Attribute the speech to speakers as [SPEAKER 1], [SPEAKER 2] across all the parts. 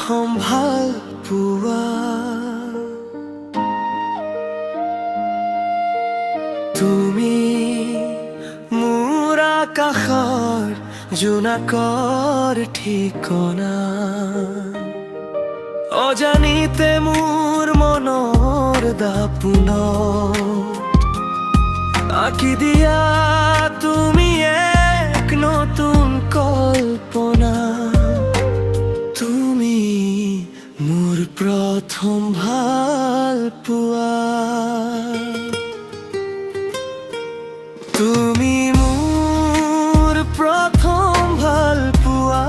[SPEAKER 1] প্ৰথম ভাল পোৱা। তুমি মোৰ আকাশৰ জোনাকৰ ঠিকনা, অজানিতে মোৰ মনৰ দাপোনত আঁকি দিয়া তুমি এক নতুন কল্পনা। তুমি মোৰ প্ৰথম ভাল পোৱা। তুমি মোৰ প্ৰথম ভাল পোৱা,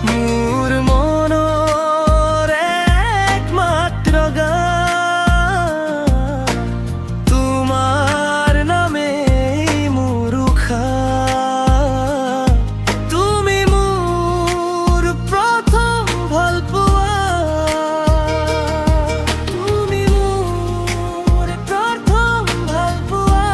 [SPEAKER 1] মোৰ মনৰ একমাত্ৰ গান। তোমাৰ নামেই মোৰ উশাহ। তুমি মোৰ প্ৰথম ভাল পোৱা। তুমি মোৰ প্ৰথম ভাল পোৱা।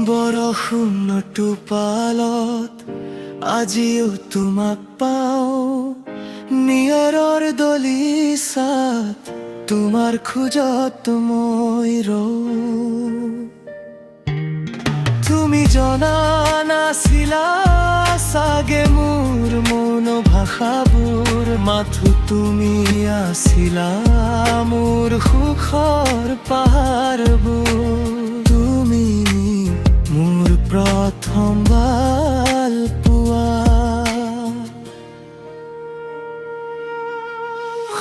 [SPEAKER 1] বৰষুণৰ টোপালত আজিও তোমাক পাওঁ, নিয়ৰৰ দলিচাত তোমাৰ খোজত মই ৰওঁ। তুমি জনা নাছিলা চাগে মোৰ মনোভাষাবোৰ, মাথো তুমি আছিলা মোৰ সুখৰ পাহাৰবোৰ। তুমি মোৰ প্ৰথম ভাল পোৱা।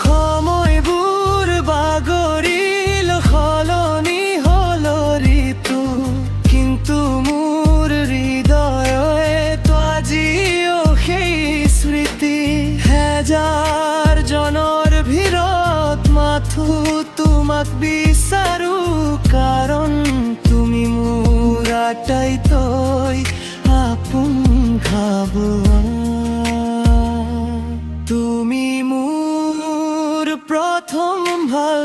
[SPEAKER 1] সময়বোৰ বাগৰিল, সলনি হল ঋতু, কিন্তু মোৰ হৃদয়ত আজিও সেই স্মৃতি। হেজাৰ জনৰ ভিৰত মাথো তোমাক বিচাৰো, কাৰণ তুমি মোৰ আটাইতকৈ আপোন ভাৱনা। তুমি মোৰ প্ৰথম ভাল